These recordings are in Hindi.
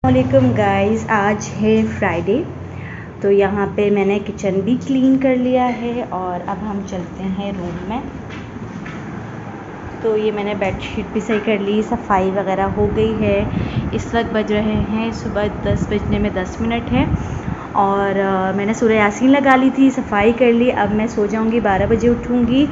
वालेकुम गाइस, आज है फ्राइडे। तो यहाँ पे मैंने किचन भी क्लीन कर लिया है और अब हम चलते हैं रूम में। तो ये मैंने बेडशीट भी सही कर ली, सफाई वगैरह हो गई है। इस वक्त बज रहे हैं सुबह 10 बजने में 10 मिनट है और मैंने सूरह यासीन लगा ली थी, सफाई कर ली। अब मैं सो जाऊँगी, 12 बजे उठूँगी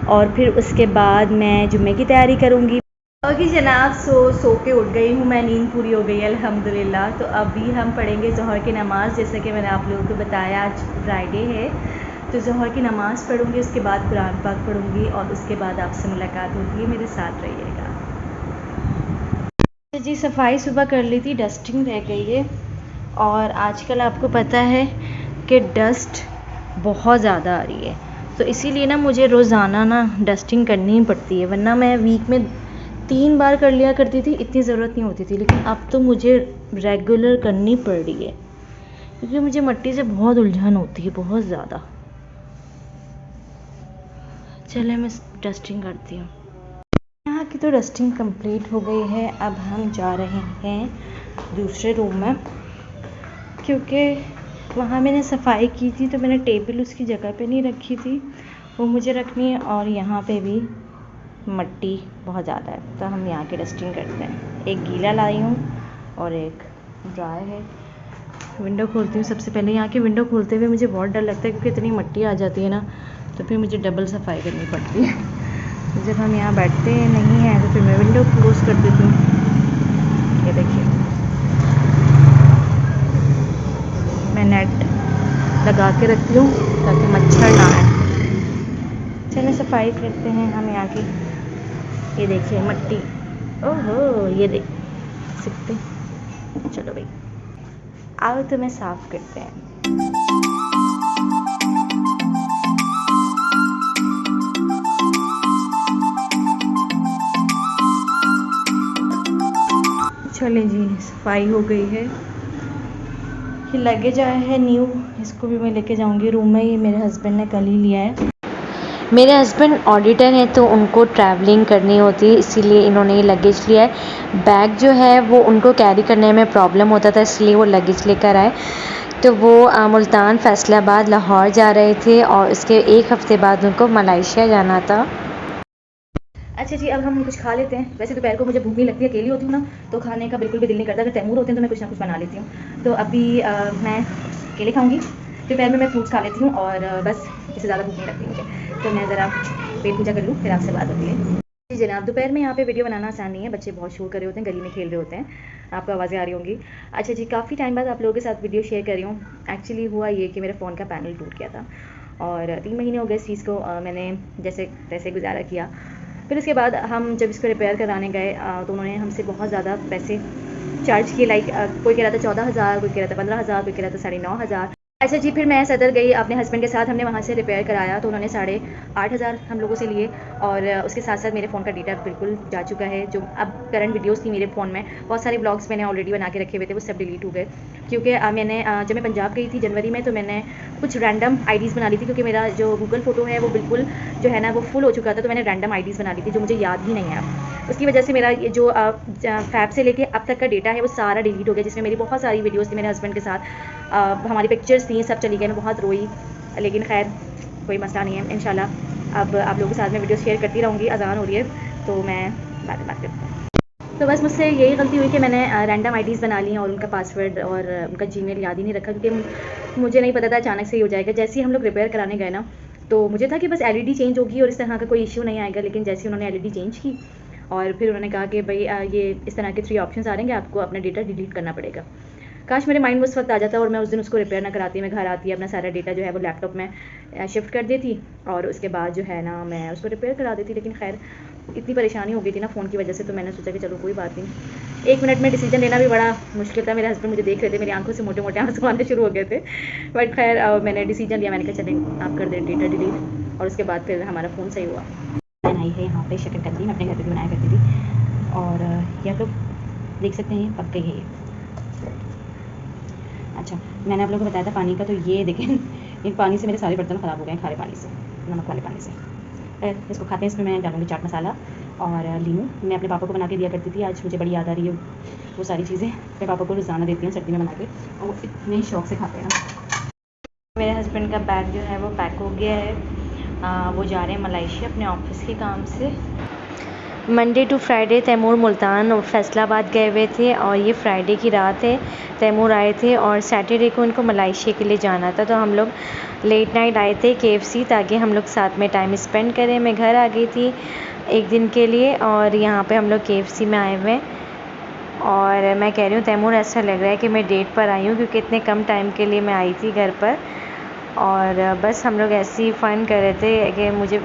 और फिर उसके बाद मैं जुम्मे की तैयारी करूँगी। ओके जनाब, सो के उठ गई हूँ मैं, नींद पूरी हो गई है अल्हम्दुलिल्लाह। तो अभी हम पढ़ेंगे ज़ोहर की नमाज़। जैसे कि मैंने आप लोगों को बताया आज फ्राइडे है, तो ज़ोहर की नमाज़ पढ़ूँगी, उसके बाद कुरान पाक पढ़ूँगी और उसके बाद आपसे मुलाकात होगी है। मेरे साथ रहिएगा। जी, सफाई सुबह कर ली थी, डस्टिंग रह गई है। और आजकल आपको पता है कि डस्ट बहुत ज़्यादा आ रही है, तो इसीलिए ना मुझे रोज़ाना ना डस्टिंग करनी ही पड़ती है। वरना मैं वीक में 3 बार कर लिया करती थी, इतनी ज़रूरत नहीं होती थी। लेकिन अब तो मुझे रेगुलर करनी पड़ रही है क्योंकि मुझे मिट्टी से बहुत उलझन होती है, बहुत ज़्यादा। चले मैं डस्टिंग करती हूँ। यहाँ की तो डस्टिंग कंप्लीट हो गई है। अब हम जा रहे हैं दूसरे रूम में क्योंकि वहाँ मैंने सफाई की थी, तो मैंने टेबल उसकी जगह पे नहीं रखी थी, वो मुझे रखनी है। और यहाँ पे भी मिट्टी बहुत ज़्यादा है, तो हम यहाँ की डस्टिंग करते हैं। एक गीला लाई हूँ और एक ड्राई है। विंडो खोलती हूँ। सबसे पहले यहाँ की विंडो खोलते हुए मुझे बहुत डर लगता है क्योंकि इतनी मिट्टी आ जाती है ना, तो फिर मुझे डबल सफाई करनी पड़ती है। तो जब हम यहाँ बैठते नहीं हैं तो फिर मैं विंडो क्लोज़ कर देती हूँ। ये देखिए, मैं नेट लगा के रखती हूँ ताकि मच्छर ना आए। चलिए सफाई करते हैं हम यहाँ की। ये देखिए मिट्टी, ओहो ये देख सकते। चलो भाई, आओ तुम्हें साफ करते हैं। चलें जी, सफाई हो गई है। ये लगेज आया है न्यू, इसको भी मैं लेके जाऊंगी रूम में। ये मेरे हस्बैंड ने कल ही लिया है। मेरे हस्बैंड ऑडिटर हैं, तो उनको ट्रैवलिंग करनी होती है, इसीलिए इन्होंने ये लगेज लिया है। बैग जो है वो उनको कैरी करने में प्रॉब्लम होता था, इसलिए वो लगेज लेकर आए। तो वो मुल्तान, फैसलाबाद, लाहौर जा रहे थे और उसके एक हफ़्ते बाद उनको मलेशिया जाना था। अच्छा जी, अब हम कुछ खा लेते हैं। वैसे दोपहर को मुझे भूख नहीं लगती, अकेली होती हूँ ना तो खाने का बिल्कुल भी दिल नहीं करता। अगर तैमूर होते हैं तो मैं कुछ ना कुछ बना लेती हूँ। तो अभी मैं केले खाऊंगी, दोपहर में मैं फ्रूट्स खा लेती हूँ और बस इससे ज़्यादा भूख नहीं लगती मुझे। तो मैं ज़रा पेट पूजा कर लूँ, फिर आपसे बात होती है। जी जनाब, दोपहर में यहाँ पे वीडियो बनाना आसान नहीं है, बच्चे बहुत शोर कर रहे होते हैं, गली में खेल रहे होते हैं, आपको आवाज़ें आ रही होंगी। अच्छा जी, काफ़ी टाइम बाद आप लोगों के साथ वीडियो शेयर कर रही हूँ। एक्चुअली हुआ ये कि मेरे फ़ोन का पैनल टूट गया था और 3 महीने हो गए इस चीज़ को। मैंने जैसे तैसे गुजारा किया। फिर उसके बाद हम जब इसको रिपेयर कराने गए तो उन्होंने हमसे बहुत ज़्यादा पैसे चार्ज किए। लाइक कोई कह रहा था 14,000, कोई कह रहा था 15,000, कोई कह रहा था 9,500। अच्छा जी, फिर मैं सदर गई अपने हस्बैंड के साथ, हमने वहाँ से रिपेयर कराया तो उन्होंने 8,500 हम लोगों से लिए। और उसके साथ साथ मेरे फ़ोन का डेटा बिल्कुल जा चुका है। जो अब करंट वीडियोस थी मेरे फ़ोन में, बहुत सारे ब्लॉग्स मैंने ऑलरेडी बना के रखे हुए थे, वो सब डिलीट हो गए क्योंकि मैंने जब मैं पंजाब गई थी जनवरी में, तो मैंने कुछ रैंडम आईडीज़ बना ली थी क्योंकि मेरा जो गूगल फ़ोटो है वो बिल्कुल जो है ना वो फुल हो चुका था। तो मैंने रैंडम आईडीज़ बना ली थी जो मुझे याद ही नहीं है अब। उसकी वजह से मेरा ये जो फैब से लेके अब तक का डेटा है वो सारा डिलीट हो गया, जिसमें मेरी बहुत सारी वीडियोज़ थी मेरे हस्बैंड के साथ, हमारी पिक्चर्स थी, सब चली गई। मैं बहुत रोई, लेकिन खैर कोई मसला नहीं है। इंशाल्लाह अब आप लोगों के साथ मैं वीडियो शेयर करती रहूँगी। अज़ान हो रही है तो मैं बाद में बात करती हूँ। तो बस मुझसे यही गलती हुई कि मैंने रैंडम आईडीज़ बना ली और उनका पासवर्ड और उनका जीमेल याद ही नहीं रखा क्योंकि मुझे नहीं पता था अचानक से ही हो जाएगा। जैसे ही हम लोग रिपेयर कराने गए ना, तो मुझे था कि बस एलईडी चेंज होगी और इस तरह का कोई इश्यू नहीं आएगा। लेकिन जैसे ही उन्होंने एलईडी चेंज की और फिर उन्होंने कहा कि भाई ये इस तरह के 3 ऑप्शंस आ रहे हैं, आपको अपना डेटा डिलीट करना पड़ेगा। काश मेरे माइंड में उस वक्त आ जाता और मैं उस दिन उसको रिपेयर ना कराती। मैं घर आती, अपना सारा डेटा जो है वो लैपटॉप में शिफ्ट कर देती और उसके बाद जो है ना मैं उसको रिपेयर करा देती। लेकिन खैर इतनी परेशानी हो गई थी ना फ़ोन की वजह से, तो मैंने सोचा कि चलो कोई बात नहीं। 1 मिनट में डिसीजन लेना भी बड़ा मुश्किल था। मेरे हस्बैंड मुझे देख रहे थे, मेरी आंखों से मोटे मोटे आंसू आने शुरू हो गए थे। बट खैर मैंने डिसीजन लिया, मैंने कहा चलें आप कर दें डेटा डिलीट। और उसके बाद फिर हमारा फ़ोन सही हुआ। बनाई है यहाँ पे शकरकंदी, मैं अपने घर पे भी बनाया करती थी और यह लोग देख सकते हैं पक गई है ये। अच्छा, मैंने आप लोगों को बताया था पानी का, तो ये देखें इन पानी से मेरे सारे बर्तन ख़राब हो गए हैं, खारे पानी से, नमक वाले पानी से। इसको खाते हैं। इसमें मैं डालूँगी चाट मसाला और लीमू मैं अपने पापा को बना के दिया करती थी। आज मुझे बड़ी याद आ रही है वो सारी चीज़ें। अपने पापा को रोज़ाना देती हूँ सर्दी में बना के, और वो इतने शौक से खाते हैं ना। मेरे हस्बैंड का बैग जो है वो पैक हो गया है। वो जा रहे हैं मलेशिया अपने ऑफिस के काम से। Monday to Friday Taimur Multan और फैसलाबाद गए हुए थे, और ये फ्राइडे की रात है तैमूर आए थे, और सैटरडे को उनको मलेशिया के लिए जाना था। तो हम लोग लेट नाइट आए थे KFC ताकि हम लोग साथ में टाइम स्पेंड करें। मैं घर आ गई थी एक दिन के लिए, और यहाँ पे हम लोग KFC में आए हुए हैं। और मैं कह रही हूँ तैमूर ऐसा लग रहा है कि मैं डेट पर आई हूँ, क्योंकि इतने कम टाइम के लिए मैं आई थी घर पर। और बस हम लोग ऐसे ही फ़न कर रहे थे कि मुझे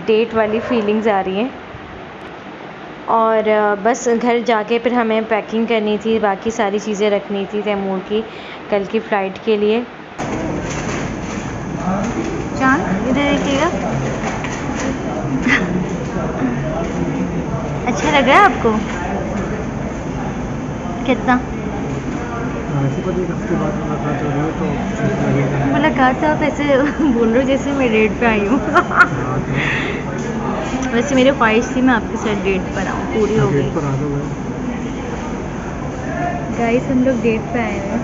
डेट वाली फीलिंग्स आ रही हैं। और बस घर जाके फिर हमें पैकिंग करनी थी, बाकी सारी चीज़ें रखनी थी तैमूर की कल की फ़्लाइट के लिए। चांद इधर देखिएगा। अच्छा लग रहा है आपको? कितना मुलाकात? आप ऐसे बोल रहे हो जैसे मैं डेट पे आई हूँ। वैसे मेरी ख्वाहिश थी मैं आपके साथ डेट पर आऊँ, पूरी हो गई। गाइस हम लोग डेट पे आए हैं।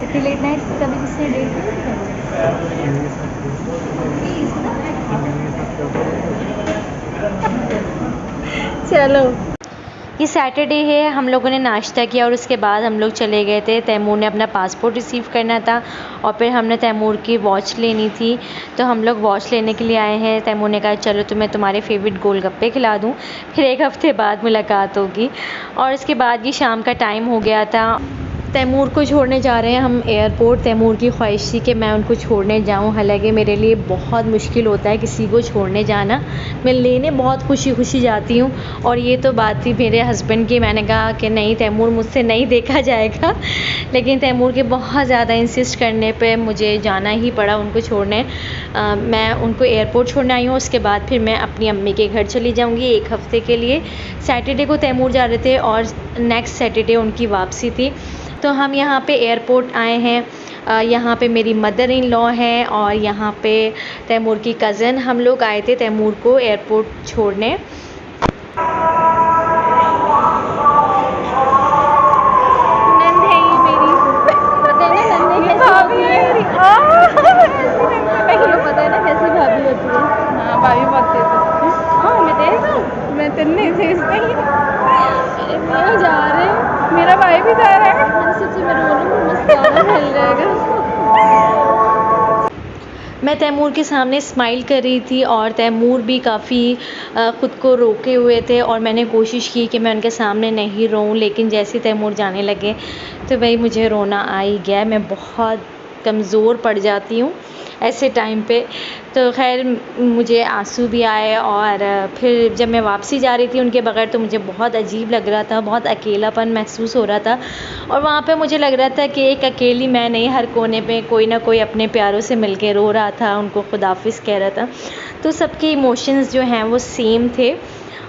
इतनी लेट नाइट कभी किसी ने डेट नहीं किया। चलो, ये सैटरडे है। हम लोगों ने नाश्ता किया और उसके बाद हम लोग चले गए थे। तैमूर ने अपना पासपोर्ट रिसीव करना था, और फिर हमने तैमूर की वॉच लेनी थी, तो हम लोग वॉच लेने के लिए आए हैं। तैमूर ने कहा चलो तुम्हें तुम्हारे फेवरेट गोलगप्पे खिला दूँ, फिर एक हफ़्ते बाद मुलाकात होगी। और उसके बाद ये शाम का टाइम हो गया था। तैमूर को छोड़ने जा रहे हैं हम एयरपोर्ट। तैमूर की ख्वाहिश थी कि मैं उनको छोड़ने जाऊं, हालांकि मेरे लिए बहुत मुश्किल होता है किसी को छोड़ने जाना। मैं लेने बहुत खुशी खुशी जाती हूं, और ये तो बात थी मेरे हस्बैंड की। मैंने कहा कि नहीं तैमूर, मुझसे नहीं देखा जाएगा, लेकिन तैमूर के बहुत ज़्यादा इंसिस्ट करने पे मुझे जाना ही पड़ा उनको छोड़ने। मैं उनको एयरपोर्ट छोड़ने आई हूँ, उसके बाद फिर मैं अपनी अम्मी के घर चली जाऊँगी एक हफ़्ते के लिए। सैटरडे को तैमूर जा रहे थे और नेक्स्ट सैटरडे उनकी वापसी थी। तो हम यहाँ पे एयरपोर्ट आए हैं। यहाँ पे मेरी मदर इन लॉ है, और यहाँ पे तैमूर की कज़न। हम लोग आए थे तैमूर को एयरपोर्ट छोड़ने। नंद है ये मेरी, पता है ना नंद है भाभी मेरी। पता है ना कैसी भाभी होती है। हाँ भाभी बहुत तेज है। हाँ मैं तेज हूँ, मैं तेज नहीं। मेरे भैया जा रहे हैं, मेरा भाई भी जा रहा है। मैंने सोचा मैं रो लूँ, मस्त गाना चल जाएगा। मैं तैमूर के सामने स्माइल कर रही थी, और तैमूर भी काफ़ी ख़ुद को रोके हुए थे, और मैंने कोशिश की कि मैं उनके सामने नहीं रोऊं, लेकिन जैसे तैमूर जाने लगे तो भाई मुझे रोना आ ही गया। मैं बहुत कमज़ोर पड़ जाती हूँ ऐसे टाइम पे। तो खैर मुझे आंसू भी आए, और फिर जब मैं वापसी जा रही थी उनके बगैर तो मुझे बहुत अजीब लग रहा था, बहुत अकेलापन महसूस हो रहा था। और वहाँ पे मुझे लग रहा था कि एक अकेली मैं नहीं, हर कोने पे कोई ना कोई अपने प्यारों से मिल के रो रहा था, उनको खुदाफिज कह रहा था। तो सबके इमोशंस जो हैं वो सेम थे।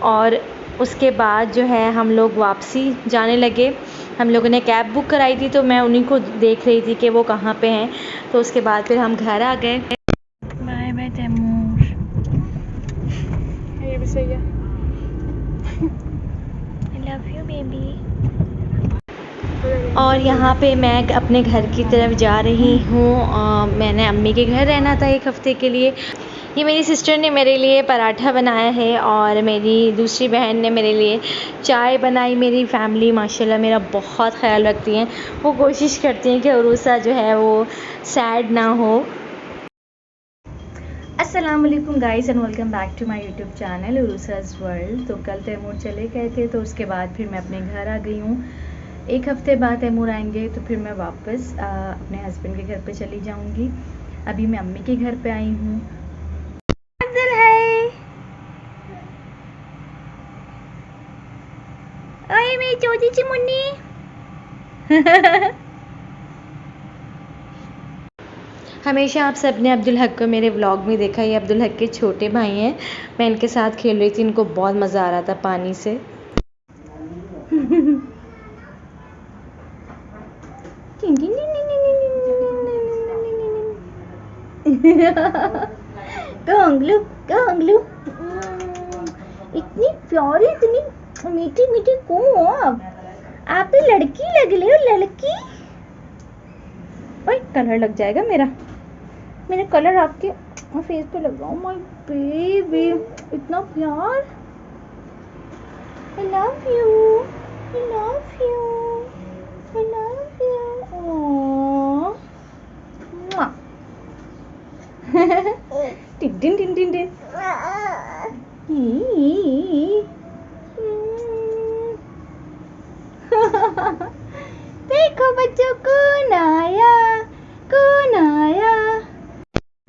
और उसके बाद जो है हम लोग वापसी जाने लगे। हम लोगों ने कैब बुक कराई थी, तो मैं उन्हीं को देख रही थी कि वो कहाँ पे हैं। तो उसके बाद फिर हम घर आ गए। Bye bye Taimur. ये भी सही है। I love you baby. और यहाँ पे मैं अपने घर की तरफ जा रही हूँ। मैंने अम्मी के घर रहना था एक हफ़्ते के लिए। ये मेरी सिस्टर ने मेरे लिए पराठा बनाया है, और मेरी दूसरी बहन ने मेरे लिए चाय बनाई। मेरी फैमिली माशाल्लाह मेरा बहुत ख्याल रखती हैं। वो कोशिश करती हैं कि उरूसा जो है वो सैड ना हो। अस्सलाम वालेकुम guys and welcome back to my YouTube channel Urusa's world. तो कल तैमूर चले गए थे, तो उसके बाद फिर मैं अपने घर आ गई हूँ। एक हफ़्ते बाद तैमूर आएंगे तो फिर मैं वापस अपने हस्बैंड के घर पे चली जाऊँगी। अभी मैं अम्मी के घर पे आई हूँ। ओए मेरी छोटी सी मुन्नी। हमेशा आप सब ने अब्दुल हक को मेरे व्लॉग में देखा। ये अब्दुल हक के छोटे भाई हैं। मैं इनके साथ खेल रही थी, इनको बहुत मज़ा आ रहा था पानी से। go Anglu, go Anglu. इतनी प्यारी, इतनी मीठी मीठी कौन हो आप तो लड़की लग रही हो, लड़की। ओए कलर लग जाएगा मेरा कलर आपके फेस पे लग रहा हूँ। माय बेबी, इतना प्यार। I love you, I love you, I love you. टिन टिन टिन टिन टिन। देखो बच्चों, कौन आया।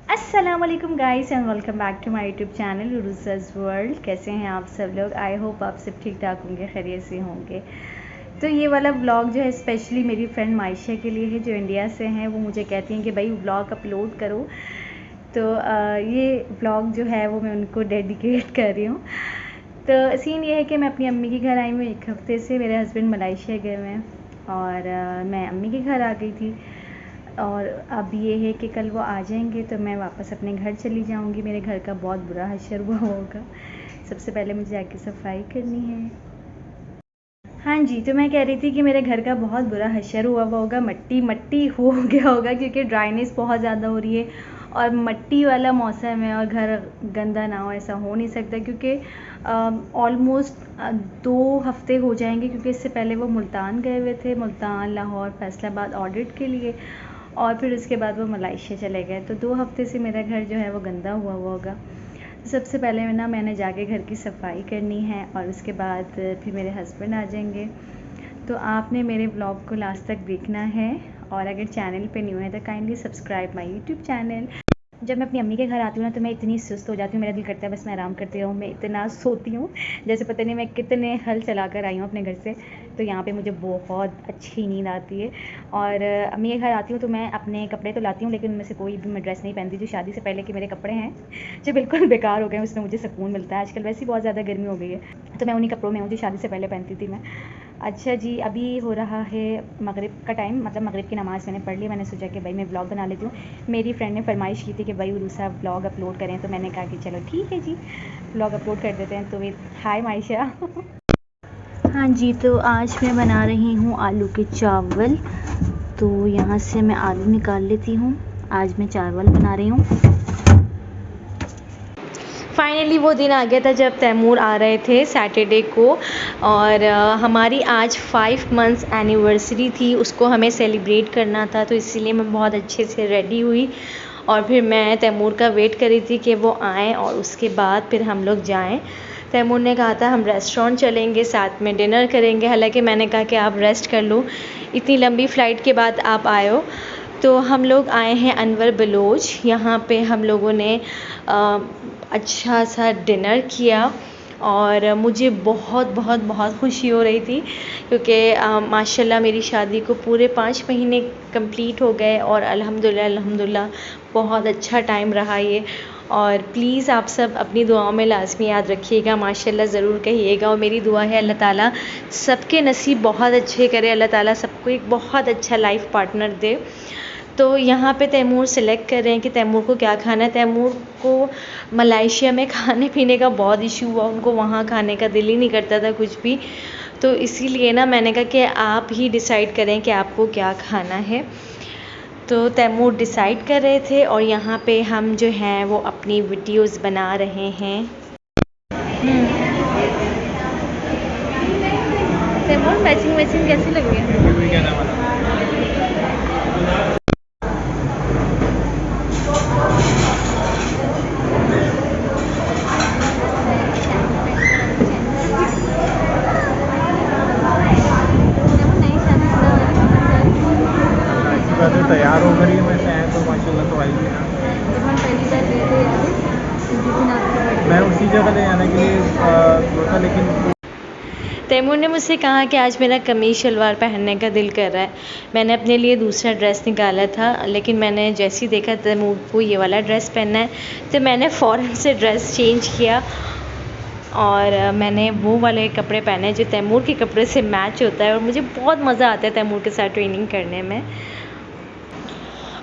अस्सलाम वालेकुम guys and welcome back to my YouTube channel Urusa's world. कैसे हैं आप सब लोग? आई होप आप सब ठीक ठाक होंगे, खैरियत से होंगे। तो ये वाला व्लॉग जो है स्पेशली मेरी फ्रेंड मायशा के लिए है, जो इंडिया से हैं। वो मुझे कहती हैं कि भाई व्लॉग अपलोड करो, तो ये व्लॉग जो है वो मैं उनको डेडिकेट कर रही हूँ। तो सीन ये है कि मैं अपनी अम्मी के घर आई हूँ 1 हफ़्ते से। मेरे हस्बैंड मलेशिया गए हुए हैं और मैं अम्मी के घर आ गई थी। और अब ये है कि कल वो आ जाएंगे तो मैं वापस अपने घर चली जाऊंगी। मेरे घर का बहुत बुरा हशर हुआ होगा। सबसे पहले मुझे जाके सफाई करनी है। हाँ जी, तो मैं कह रही थी कि मेरे घर का बहुत बुरा हशर हुआ होगा, मट्टी मट्टी हो गया होगा, क्योंकि ड्राइनेस बहुत ज़्यादा हो रही है और मट्टी वाला मौसम है और घर गंदा ना हो ऐसा हो नहीं सकता। क्योंकि ऑलमोस्ट 2 हफ्ते हो जाएंगे, क्योंकि इससे पहले वो मुल्तान गए हुए थे, मुल्तान, लाहौर, फैसलाबाद ऑडिट के लिए, और फिर उसके बाद वो मलेशिया चले गए। तो 2 हफ्ते से मेरा घर जो है वो गंदा हुआ होगा। सबसे पहले मैंने जाके घर की सफाई करनी है और उसके बाद फिर मेरे हस्बैंड आ जाएंगे। तो आपने मेरे ब्लॉग को लास्ट तक देखना है, और अगर चैनल पे न्यू है तो kindly subscribe my YouTube channel. जब मैं अपनी अम्मी के घर आती हूँ ना तो मैं इतनी सुस्त हो जाती हूँ, मेरा दिल करता है बस मैं आराम करती रहूँ। मैं इतना सोती हूँ जैसे पता नहीं मैं कितने हल चला कर आई हूँ अपने घर से। तो यहाँ पे मुझे बहुत अच्छी नींद आती है। और अम्मी के घर आती हूँ तो मैं अपने कपड़े तो लाती हूँ, लेकिन उनमें से कोई भी मैं ड्रेस नहीं पहनती। जो शादी से पहले के मेरे कपड़े हैं जो बिल्कुल बेकार हो गए हैं, उसमें मुझे सुकून मिलता है। आजकल वैसे ही बहुत ज़्यादा गर्मी हो गई है, तो मैं उन्हीं कपड़ों में हूँ जो शादी से पहले पहनती थी मैं। अच्छा जी, अभी हो रहा है मगरिब का टाइम, मतलब मगरिब की नमाज़ मैंने पढ़ ली। मैंने सोचा कि भाई मैं व्लॉग बना लेती हूँ। मेरी फ्रेंड ने फरमाइश की थी कि भाई उरुसा व्लॉग अपलोड करें, तो मैंने कहा कि चलो ठीक है जी, व्लॉग अपलोड कर देते हैं। तो हाय मायशा। हाँ जी, तो आज मैं बना रही हूँ आलू के चावल। तो यहाँ से मैं आलू निकाल लेती हूँ। आज मैं चावल बना रही हूँ। फाइनली वो दिन आ गया था जब तैमूर आ रहे थे सैटरडे को, और हमारी आज 5 मंथ्स एनिवर्सरी थी, उसको हमें सेलिब्रेट करना था। तो इसीलिए मैं बहुत अच्छे से रेडी हुई और फिर मैं तैमूर का वेट कर रही थी कि वो आएँ और उसके बाद फिर हम लोग जाएँ। तैमूर ने कहा था हम रेस्टोरेंट चलेंगे, साथ में डिनर करेंगे। हालांकि मैंने कहा कि आप रेस्ट कर लो, इतनी लंबी फ़्लाइट के बाद आप आए हो। तो हम लोग आए हैं अनवर बलोच। यहाँ पे हम लोगों ने अच्छा सा डिनर किया और मुझे बहुत बहुत बहुत खुशी हो रही थी, क्योंकि माशाल्लाह मेरी शादी को पूरे 5 महीने कंप्लीट हो गए और अल्हम्दुलिल्लाह बहुत अच्छा टाइम रहा ये। और प्लीज़ आप सब अपनी दुआओं में लाज़मी याद रखिएगा, माशाल्लाह ज़रूर कहिएगा। और मेरी दुआ है अल्लाह ताला सबके नसीब बहुत अच्छे करे, अल्लाह ताला सबको एक बहुत अच्छा लाइफ पार्टनर दे। तो यहाँ पे तैमूर सेलेक्ट कर रहे हैं कि तैमूर को क्या खाना है। तैमूर को मलेशिया में खाने पीने का बहुत इशू हुआ, उनको वहाँ खाने का दिल ही नहीं करता था कुछ भी। तो इसीलिए ना मैंने कहा कि आप ही डिसाइड करें कि आपको क्या खाना है। तो तैमूर डिसाइड कर रहे थे और यहाँ पे हम जो हैं वो अपनी वीडियोस बना रहे हैं। तैमूर मैचिंग कैसी लग रही है? तो तैयार हो गई मैं से आया तो माशाल्लाह तो आई भी ना। मैं उसी जगह ले आने के लिए सोचा, लेकिन तैमूर ने मुझसे कहा कि आज मेरा कमीज़ शलवार पहनने का दिल कर रहा है। मैंने अपने लिए दूसरा ड्रेस निकाला था, लेकिन मैंने जैसे ही देखा तैमूर को ये वाला ड्रेस पहनना है तो मैंने फ़ौरन से ड्रेस चेंज किया और मैंने वो वाले कपड़े पहने जो तैमूर के कपड़े से मैच होता है। और मुझे बहुत मज़ा आता है तैमूर के साथ ट्रेनिंग करने में।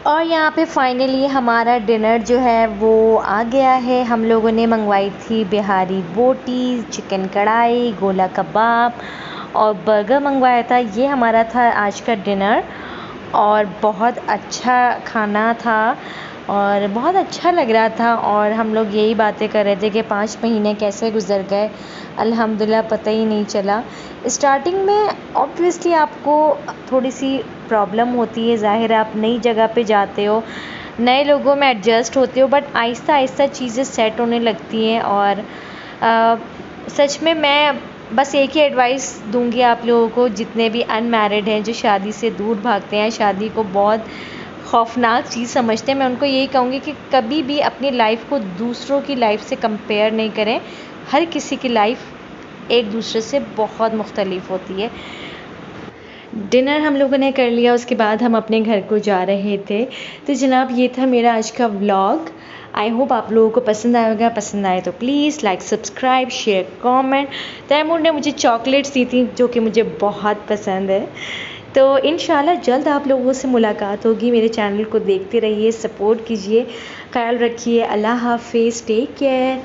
और यहाँ पे फाइनली हमारा डिनर जो है वो आ गया है। हम लोगों ने मंगवाई थी बिहारी बोटी, चिकन कढ़ाई, गोला कबाब और बर्गर मंगवाया था। ये हमारा था आज का डिनर और बहुत अच्छा खाना था और बहुत अच्छा लग रहा था। और हम लोग यही बातें कर रहे थे कि 5 महीने कैसे गुजर गए, अल्हम्दुलिल्लाह पता ही नहीं चला। स्टार्टिंग में ऑब्वियसली आपको थोड़ी सी प्रॉब्लम होती है, ज़ाहिर है आप नई जगह पे जाते हो, नए लोगों में एडजस्ट होते हो, बट आहिस्ता आहिस्ता चीज़ें सेट होने लगती हैं। और सच में मैं बस एक ही एडवाइस दूंगी आप लोगों को, जितने भी अनमैरिड हैं जो शादी से दूर भागते हैं, शादी को बहुत खौफनाक चीज़ समझते हैं, मैं उनको यही कहूँगी कि कभी भी अपनी लाइफ को दूसरों की लाइफ से कंपेयर नहीं करें। हर किसी की लाइफ एक दूसरे से बहुत मुख्तलिफ होती है। डिनर हम लोगों ने कर लिया, उसके बाद हम अपने घर को जा रहे थे। तो जनाब ये था मेरा आज का व्लॉग। आई होप आप लोगों को पसंद आएगा। पसंद आए तो please like, subscribe, share, comment. Taimur ने मुझे चॉकलेट्स दी थी जो कि मुझे बहुत पसंद है। तो इंशाल्लाह जल्द आप लोगों से मुलाकात होगी। मेरे चैनल को देखते रहिए, सपोर्ट कीजिए, ख्याल रखिए। अल्लाह हाफिज़, टेक केयर।